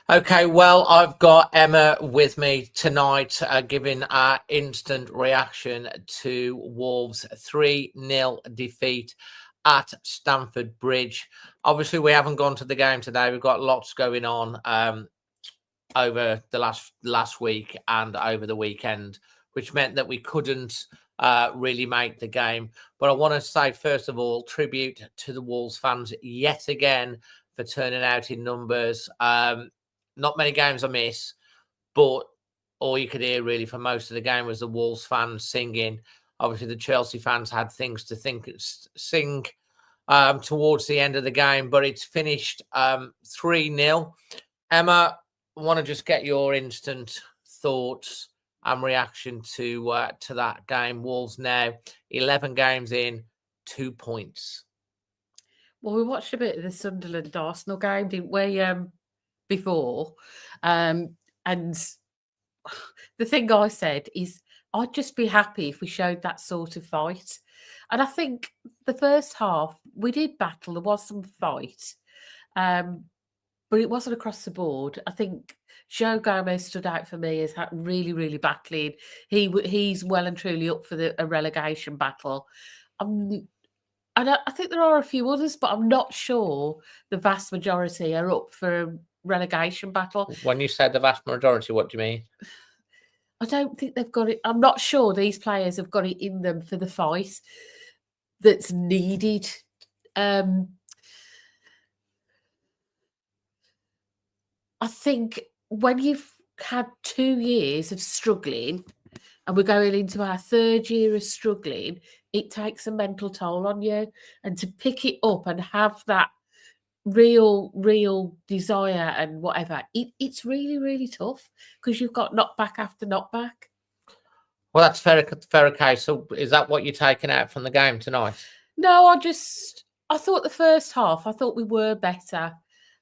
Okay, well, I've got Emma with me tonight, giving our instant reaction to Wolves' 3-0 defeat at Stamford Bridge. Obviously, we haven't gone to the game today. We've got lots going on over the last week and over the weekend, which meant that we couldn't really make the game. But I want to say, first of all, tribute to the Wolves fans yet again for turning out in numbers. Not many games I miss, but all you could hear really for most of the game was the Wolves fans singing. Obviously, the Chelsea fans had things to sing towards the end of the game, but it's finished 3-0. Emma, I want to just get your instant thoughts and reaction to that game. Wolves now 11 games in, 2 points. Well, we watched a bit of the Sunderland Arsenal game, didn't we? Before, and the thing I said is I'd just be happy if we showed that sort of fight. And I think the first half we did battle. There was some fight, but it wasn't across the board. I think Joe Gomez stood out for me as really, really battling. He's well and truly up for a relegation battle. And I think there are a few others, but I'm not sure the vast majority are up for a relegation battle. When you said the vast majority, what do you mean? I don't think they've got it. I'm not sure these players have got it in them for the fight that's needed. I think when you've had 2 years of struggling and we're going into our 3rd year of struggling, it takes a mental toll on you. And to pick it up and have that real desire and whatever, it's really, really tough because you've got knockback after knockback. Well, that's fair case. So is that what you're taking out from the game tonight? No, I thought the first half, I thought we were better.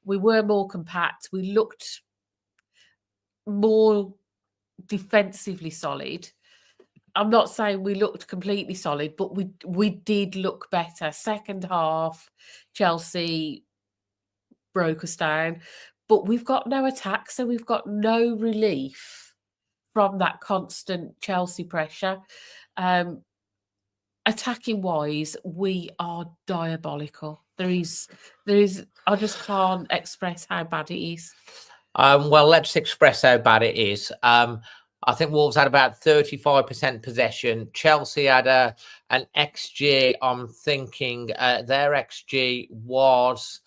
We were more compact. We looked more defensively solid. I'm not saying we looked completely solid, but we did look better. Second half, Chelsea broke us down, but we've got no attack, so we've got no relief from that constant Chelsea pressure. Attacking wise, we are diabolical. There is. I just can't express how bad it is. Well, let's express how bad it is. I think Wolves had about 35% possession. Chelsea had an XG. I'm thinking their XG was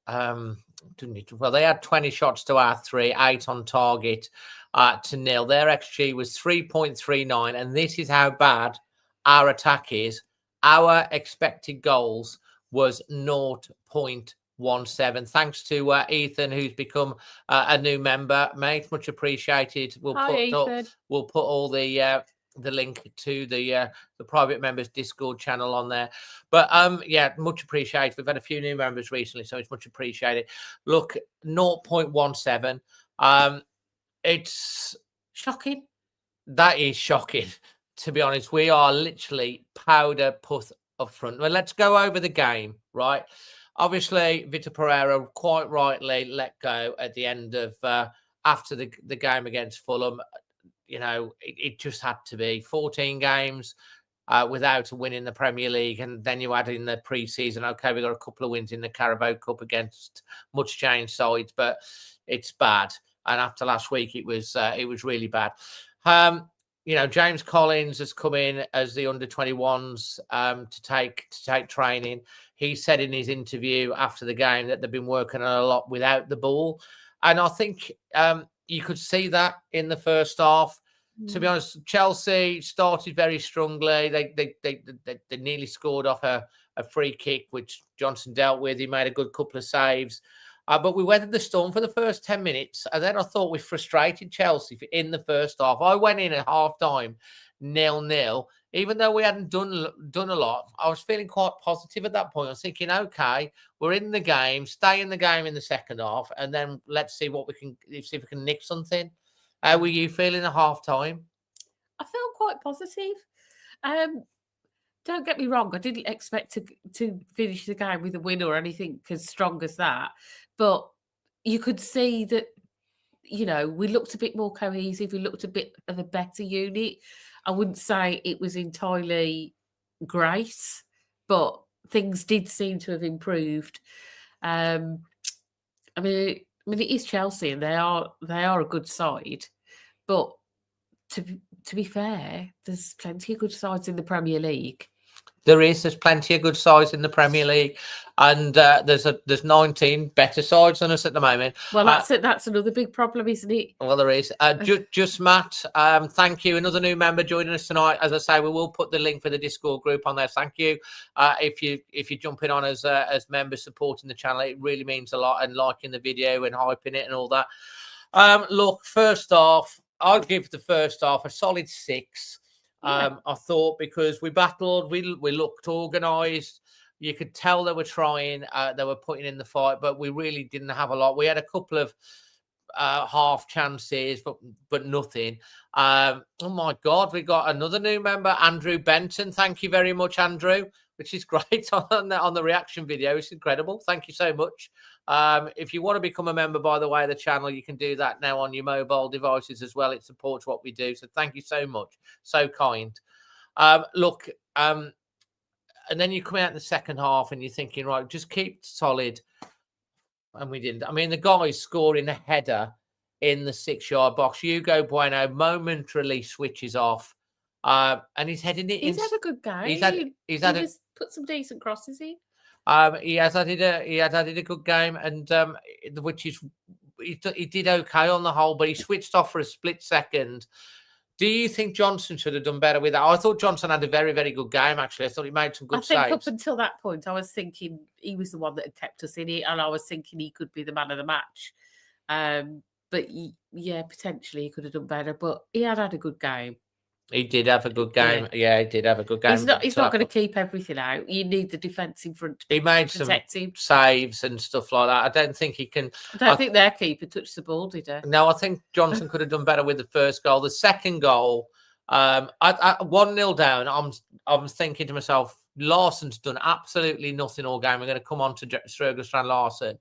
well, they had 20 shots to our 3, 8 on target to 0. Their XG was 3.39, and this is how bad our attack is. Our expected goals was 0.17. Thanks to Ethan, who's become a new member, mate. Much appreciated. We'll put all the link to the private members Discord channel on there. But yeah, much appreciated. We've had a few new members recently, so it's much appreciated. Look, 0.17. It's shocking. That is shocking. To be honest, we are literally powder puff up front. Well, let's go over the game, right? Obviously, Vitor Pereira quite rightly let go at the end of after the game against Fulham. You know, it just had to be 14 games without a win in the Premier League, and then you add in the pre-season. Okay, we got a couple of wins in the Carabao Cup against much changed sides, but it's bad. And after last week, it was really bad. You know, James Collins has come in as the under-21s to take training. He said in his interview after the game that they've been working a lot without the ball, and I think you could see that in the first half. To be honest, Chelsea started very strongly. They nearly scored off a free kick, which Johnson dealt with. He made a good couple of saves. But we weathered the storm for the first 10 minutes. And then I thought we frustrated Chelsea in the first half. I went in at half-time 0-0. Even though we hadn't done a lot, I was feeling quite positive at that point. I was thinking, okay, we're in the game, stay in the game in the second half, and then let's see what see if we can nick something. How were you feeling at half-time? I felt quite positive. Don't get me wrong, I didn't expect to finish the game with a win or anything as strong as that. But you could see that you know, we looked a bit more cohesive. We looked a bit of a better unit. I wouldn't say it was entirely great, but things did seem to have improved. I mean, it is Chelsea, and they are a good side, but to be fair, there's plenty of good sides in the Premier League. There's plenty of good sides in the Premier League, and there's 19 better sides than us at the moment. Well, that's another big problem, isn't it? Well, there is. Just Matt, thank you. Another new member joining us tonight. As I say, we will put the link for the Discord group on there. Thank you. If you're jumping on as members supporting the channel, it really means a lot, and liking the video and hyping it and all that. Look, first off, I'll give the first half a solid 6. Yeah. I thought, because we battled, we looked organised. You could tell they were trying, they were putting in the fight, but we really didn't have a lot. We had a couple of half chances, but nothing. Oh my God, we got another new member, Andrew Benton. Thank you very much, Andrew, which is great on the reaction video. It's incredible. Thank you so much. If you want to become a member, by the way, of the channel, you can do that now on your mobile devices as well. It supports what we do. So thank you so much. So kind. Look, and then you come out in the second half and you're thinking, right, just keep solid. And we didn't. I mean, the guy's scoring a header in the 6-yard box. Hugo Bueno momentarily switches off. And he's heading it. He's had a good game. He's had put some decent crosses in. He has added a good game, and which is he did okay on the whole, but he switched off for a split second. Do you think Johnson should have done better with that? I thought Johnson had a very, very good game, actually. I thought he made some good saves. I think up until that point, I was thinking he was the one that had kept us in it, and I was thinking he could be the man of the match. But yeah, potentially he could have done better, but he had a good game. He did have a good game. Yeah, he did have a good game. He's not going to keep everything out. You need the defence in front to protect him. Saves and stuff like that. I don't think he can. I don't think their keeper touched the ball, did he? No, I think Johnson could have done better with the first goal. The second goal, 1-0 down. I'm thinking to myself, Larsson's done absolutely nothing all game. We're going to come on to Sturgestrand Larsson.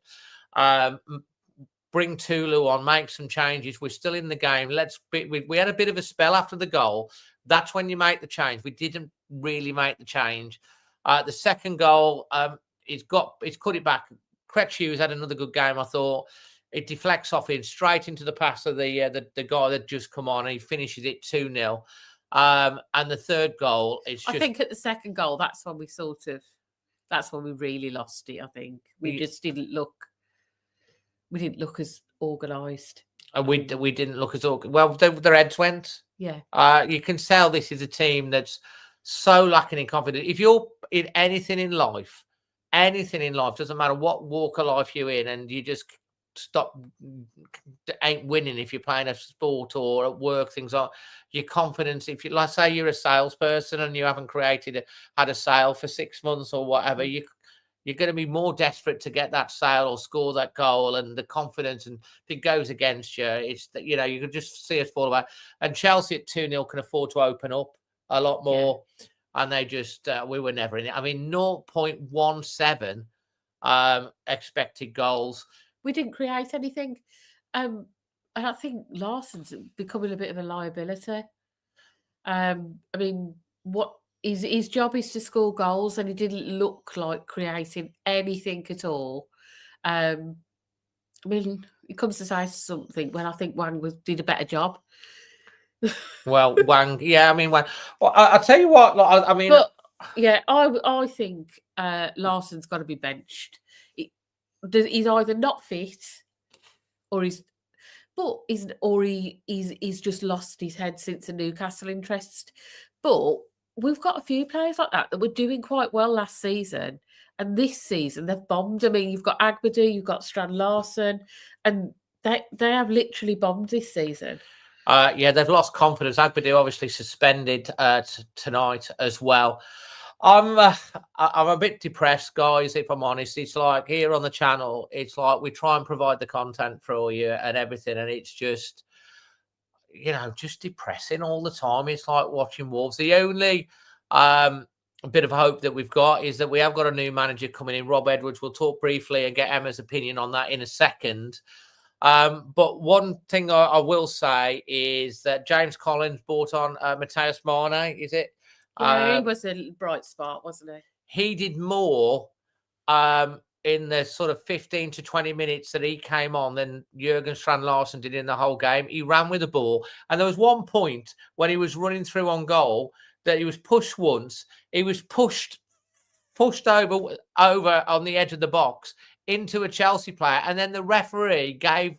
Bring Tulu on, make some changes. We're still in the game. We had a bit of a spell after the goal. That's when you make the change. We didn't really make the change. The second goal, he's cut it back. Kretsch's had another good game, I thought. It deflects off in straight into the pass of the guy that just come on, and he finishes it 2-0. And the third goal, I think at the second goal, that's when we really lost it. I think we just didn't look. We didn't look as organised. And we didn't look as organised. Well, their heads went. Yeah. You can tell this is a team that's so lacking in confidence. If you're in anything in life, doesn't matter what walk of life you're in, and you just ain't winning if you're playing a sport or at work, things like your confidence. If you, like, say you're a salesperson and you haven't had a sale for 6 months or whatever, you're going to be more desperate to get that sale or score that goal, and the confidence, and if it goes against you, it's that, you can just see us fall away. And Chelsea at 2-0 can afford to open up a lot more, and they just we were never in it. I mean, 0.17 expected goals. We didn't create anything, and I think Larsson's becoming a bit of a liability. I mean, his job is to score goals, and he didn't look like creating anything at all. I mean, it comes to say something when I think Wang did a better job. Well, Wang, yeah, I mean, Wang. Well, I'll tell you what. I mean, but yeah, I think Larsson's got to be benched. He's either not fit, or he's just lost his head since the Newcastle interest. But we've got a few players like that were doing quite well last season, and this season they've bombed. I mean, you've got Agbadu, you've got Strand Larsson, and they have literally bombed this season. Yeah, they've lost confidence. Agbadu obviously suspended tonight as well. I'm a bit depressed, guys, if I'm honest. It's like here on the channel, it's like we try and provide the content for you and everything, and it's just, just depressing all the time. It's like watching Wolves. The only bit of hope that we've got is that we have got a new manager coming in, Rob Edwards. We'll talk briefly and get Emma's opinion on that in a second. But one thing I will say is that James Collins brought on Mateus Mane, is it? Yeah, he was a bright spot, wasn't he? He did more in the sort of 15 to 20 minutes that he came on than Jurgen Strand-Larsen did in the whole game. He ran with the ball. And there was one point when he was running through on goal that he was pushed once. He was pushed over on the edge of the box into a Chelsea player. And then the referee gave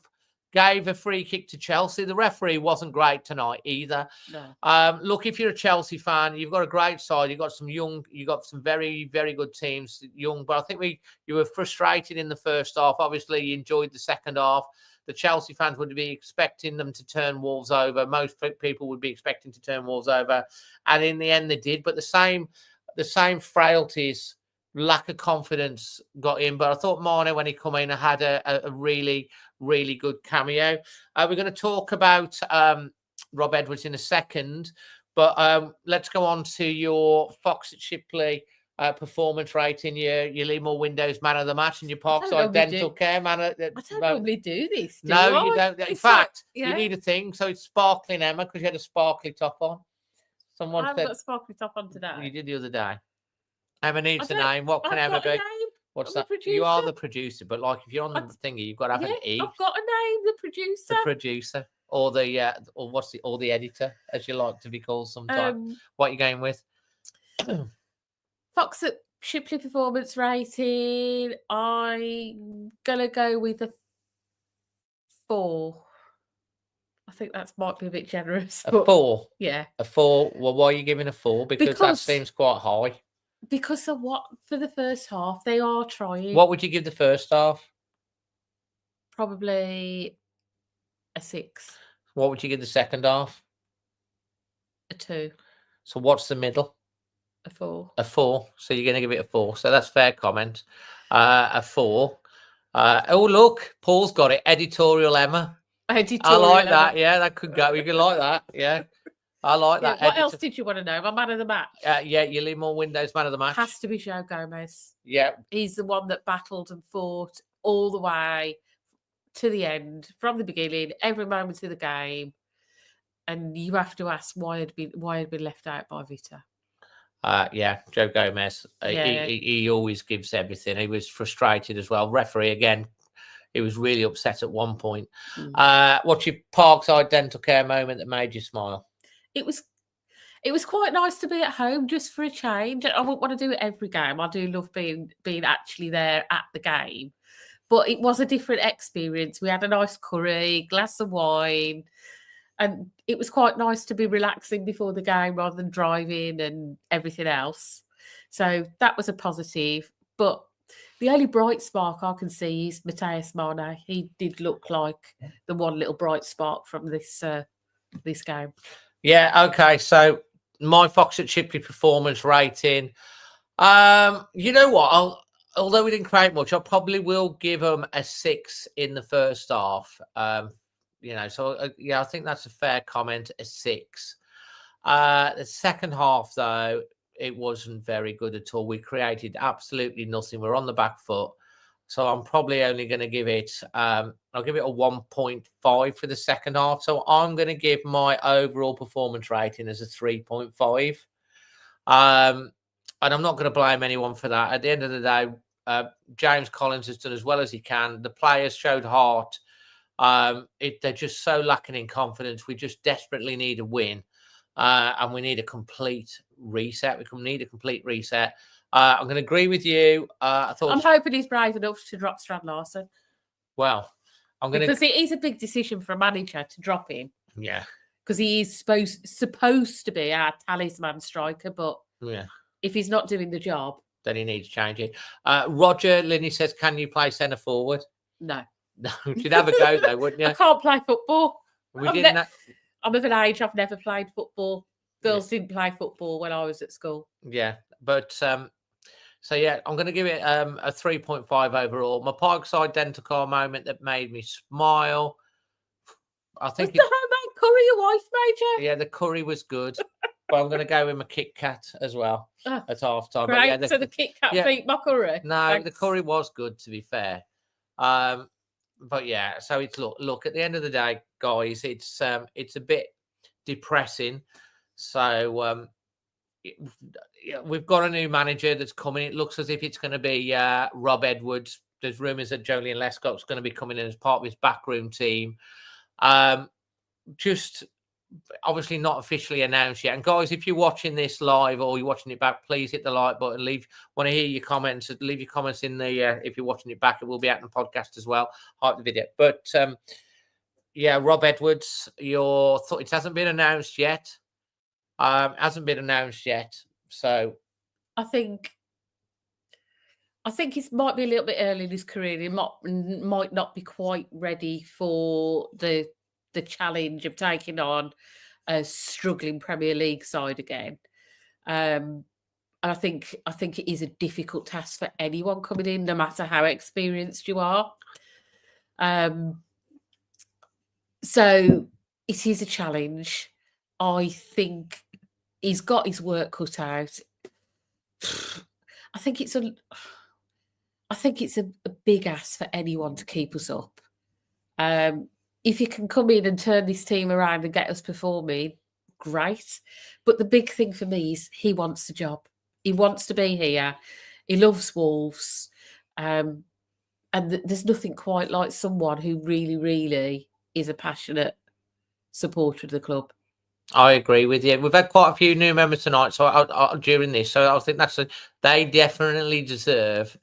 a free kick to Chelsea. The referee wasn't great tonight either. No. Look, if you're a Chelsea fan, you've got a great side. You've got some very, very good teams, young. But I think you were frustrated in the first half. Obviously, you enjoyed the second half. The Chelsea fans would be expecting them to turn Wolves over. Most people would be expecting to turn Wolves over. And in the end, they did. But the same frailties, lack of confidence got in. But I thought Mane, when he come in, had a really, really good cameo. We're going to talk about Rob Edwards in a second, but let's go on to your Fox at Shipley performance rating, your Leamore Windows man of the match, and your Parkside Dental Care man. I don't normally do this. No, you don't. In fact, yeah. you need a thing. So it's sparkling, Emma, because you had a sparkly top on. Someone I haven't got a sparkly top on today. You did the other day. Emma needs a name. What can Emma be? What's that? You are the producer, but like if you're on the thingy, you've got to have an E. I've got a name, the producer. The producer, or the editor, as you like to be called sometimes. What are you going with? Fox at Shipley performance rating. I'm gonna go with a 4. I think that might be a bit generous. A 4. Yeah. A 4. Well, why are you giving a 4? Because that seems quite high. Because of what? For the first half, they are trying. What would you give the first half? Probably a 6. What would you give the second half? A 2. So what's the middle? A 4. A 4. So you're going to give it a 4. So that's fair comment. A 4. Oh, look, Paul's got it. Editorial Emma. I like that. Yeah, that could go. You could like that. Yeah. I like that. What else did you want to know? My man of the match. Yeah, your Leamore Windows man of the match. Has to be Joe Gomez. Yeah. He's the one that battled and fought all the way to the end, from the beginning, every moment of the game. And you have to ask why had been left out by Vita. Yeah, Joe Gomez. He always gives everything. He was frustrated as well. Referee again. He was really upset at one point. What's your Parkside Dental Care moment that made you smile? It was quite nice to be at home just for a change. I wouldn't want to do it every game. I do love being actually there at the game. But it was a different experience. We had a nice curry, glass of wine, and it was quite nice to be relaxing before the game rather than driving and everything else. So that was a positive. But the only bright spark I can see is Mateus Mane. He did look like the one little bright spark from this game. Yeah, okay. So my Fox at Shipley performance rating. You know what? Although we didn't create much, I probably will give them a 6 in the first half. I think that's a fair comment, a 6. The second half, though, it wasn't very good at all. We created absolutely nothing. We're on the back foot. So I'm probably only going to give it, I'll give it a 1.5 for the second half. So I'm going to give my overall performance rating as a 3.5. And I'm not going to blame anyone for that. At the end of the day, James Collins has done as well as he can. The players showed heart. They're just so lacking in confidence. We just desperately need a win. And we need a complete reset. We need a complete reset. I'm going to agree with you. I'm hoping he's brave enough to drop Strand-Larsen. Well, because it is a big decision for a manager to drop him. Yeah, because he is supposed to be our talisman striker, but if he's not doing the job, then he needs changing. Roger Linney says, "Can you play centre forward?" No. You'd have a go though, wouldn't you? I can't play football. I'm of an age I've never played football. Girls didn't play football when I was at school. Yeah, but I'm going to give it a 3.5 overall. My Parkside Dental Care moment that made me smile. I think was the homemade curry your wife made you? Yeah, the curry was good. But I'm going to go with my Kit Kat as well at half time. Right, so the Kit Kat beat my curry. No, the curry was good, to be fair. but yeah, so it's look. At the end of the day, guys, it's a bit depressing. So we've got a new manager that's coming. It looks as if it's going to be Rob Edwards. There's rumours that Jolien Lescott's going to be coming in as part of his backroom team. Just obviously not officially announced yet. And guys, if you're watching this live or you're watching it back, please hit the like button. Want to hear your comments. Leave your comments in the if you're watching it back. It will be out in the podcast as well. Hype the video. But yeah, Rob Edwards, your thought? It hasn't been announced yet. Hasn't been announced yet. So I think it might be a little bit early in his career. He might not be quite ready for the challenge of taking on a struggling Premier League side again. And I think it is a difficult task for anyone coming in, no matter how experienced you are. So it is a challenge. I think he's got his work cut out. I think it's a big ask for anyone to keep us up. If you can come in and turn this team around and get us performing, great. But the big thing for me is he wants the job. He wants to be here. He loves Wolves. And there's nothing quite like someone who really, really is a passionate supporter of the club. I agree with you. We've had quite a few new members tonight, so during this, so I think they definitely deserve.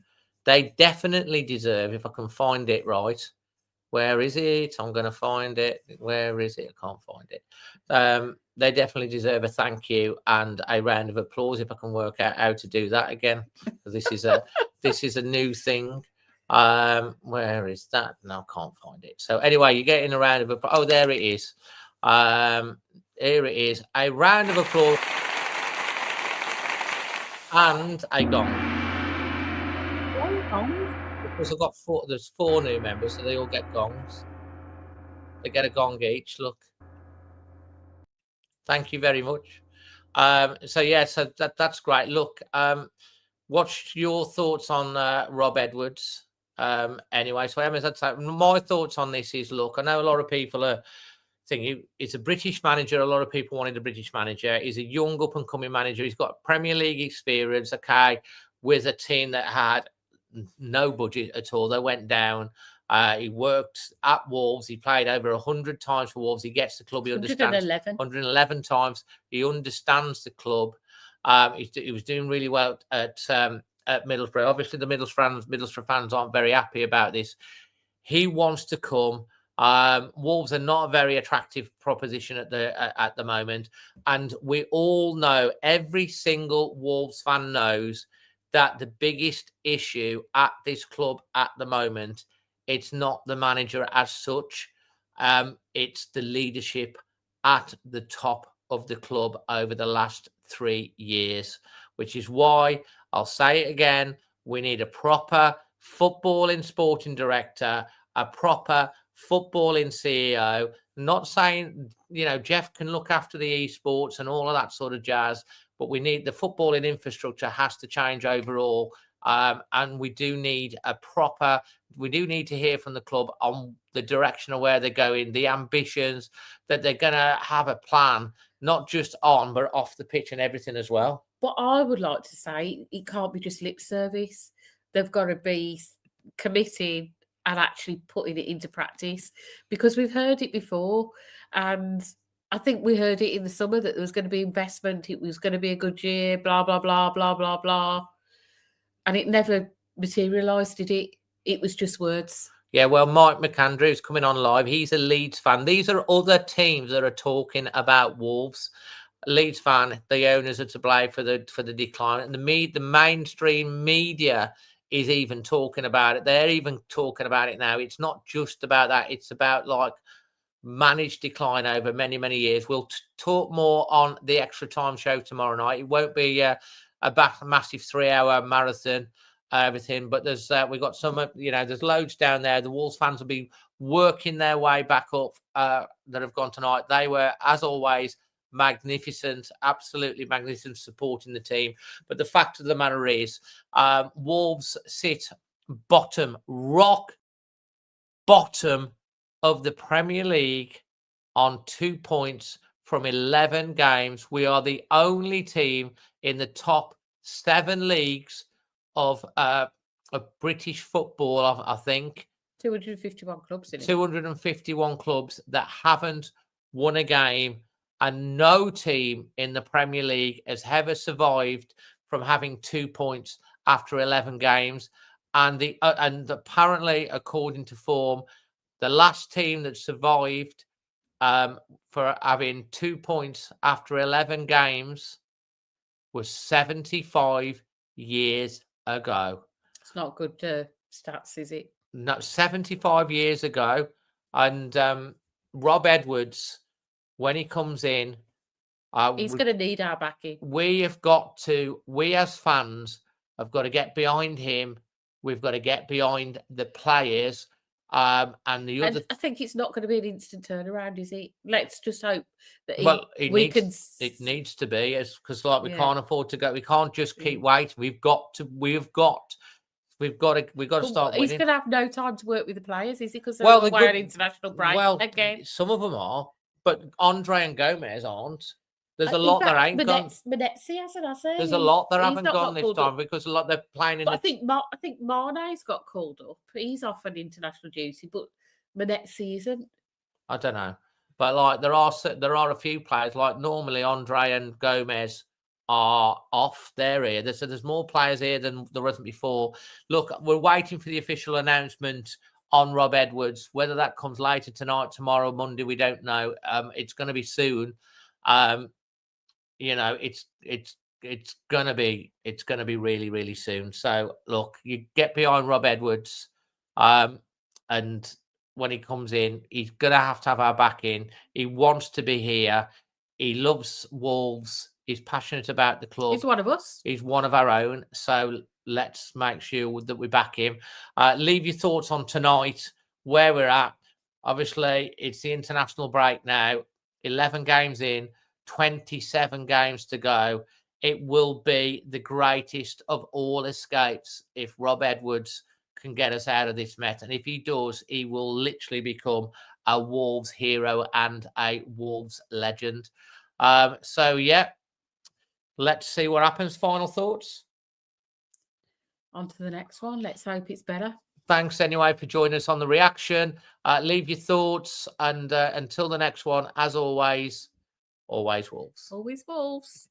They definitely deserve. If I can find it right, where is it? I'm going to find it. Where is it? I can't find it. They definitely deserve a thank you and a round of applause. If I can work out how to do that again, because this is a new thing. Where is that? No, I can't find it. So anyway, you're getting a round of applause. Oh, there it is. Here it is. A round of applause and a gong. Because I've got there's 4 new members, so they all get gongs. They get a gong each. Look. Thank you very much. So yeah, so that's great. Look, what's your thoughts on Rob Edwards? Anyway, so my thoughts on this is, look, I know a lot of people are thinking he's a British manager. A lot of people wanted a British manager. He's a young up and coming manager. He's got Premier League experience. Okay, with a team that had no budget at all. They went down. He worked at Wolves. He played over 100 times for Wolves. He gets the club. He understands 111 times. He understands the club. He was doing really well at Middlesbrough. Obviously, the Middlesbrough fans aren't very happy about this. He wants to come. Wolves are not a very attractive proposition at the moment, and we all know, every single Wolves fan knows, that the biggest issue at this club at the moment, it's not the manager as such. It's the leadership at the top of the club over the last 3 years, which is why I'll say it again. We need a proper footballing sporting director, a proper footballing CEO. Not saying, Jeff can look after the esports and all of that sort of jazz, but we need the footballing infrastructure has to change overall. And we do need we do need to hear from the club on the direction of where they're going, the ambitions, that they're going to have a plan, not just on, but off the pitch and everything as well. What I would like to say, it can't be just lip service. They've got to be committing and actually putting it into practice, because we've heard it before. And I think we heard it in the summer that there was going to be investment. It was going to be a good year, blah, blah, blah, blah, blah, blah. And it never materialised, did it? It was just words. Yeah, well, Mike McAndrew is coming on live. He's a Leeds fan. These are other teams that are talking about Wolves. Leeds fan, the owners are to blame for the decline. And the mainstream media is even talking about it. They're even talking about it now. It's not just about that. It's about managed decline over many, many years. We'll talk more on the Extra Time show tomorrow night. It won't be a massive 3-hour marathon, everything, but there's we got some, there's loads down there. The Wolves fans will be working their way back up that have gone tonight. They were, as always, magnificent, absolutely magnificent, supporting the team. But the fact of the matter is, Wolves sit bottom, rock bottom of the Premier League on 2 points from 11 games. We are the only team in the top 7 leagues of British football, I think. 251 clubs in it. 251 clubs that haven't won a game, and no team in the Premier League has ever survived from having 2 points after 11 games. And and apparently, according to form, the last team that survived for having 2 points after 11 games was 75 years ago. It's not good stats, is it? No, 75 years ago. And Rob Edwards, when he comes in, he's going to need our backing. We as fans have got to get behind him. We've got to get behind the players. And the other, I think it's not going to be an instant turnaround, is it? Let's just hope that it needs to be, because we can't afford to go. We can't just keep waiting. We've got to start winning. He's going to have no time to work with the players, is he? Because they're away on international break again. Some of them are, but Andre and Gomez aren't. There's a lot that ain't gone. Menezzi hasn't, has he? There's a lot that haven't gone this time because a lot they're playing in. But I think Mane's got called up. He's off on international duty, but Menezzi isn't. I don't know, but there are a few players normally Andre and Gomez are off. They're here. There's more players here than there wasn't before. Look, we're waiting for the official announcement on Rob Edwards. Whether that comes later tonight, tomorrow, Monday, we don't know. It's going to be soon. It's gonna be really, really soon. So look, you get behind Rob Edwards, and when he comes in, he's gonna have to have our back in. He wants to be here. He loves Wolves. He's passionate about the club. He's one of us. He's one of our own. So let's make sure that we back him. Leave your thoughts on tonight, where we're at. Obviously, it's the international break now. 11 games in. 27 games to go. It will be the greatest of all escapes if Rob Edwards can get us out of this mess. And if he does, he will literally become a Wolves hero and a Wolves legend. So, yeah, let's see what happens. Final thoughts? On to the next one. Let's hope it's better. Thanks anyway for joining us on the reaction. Leave your thoughts. And until the next one, as always, always Wolves. Always Wolves.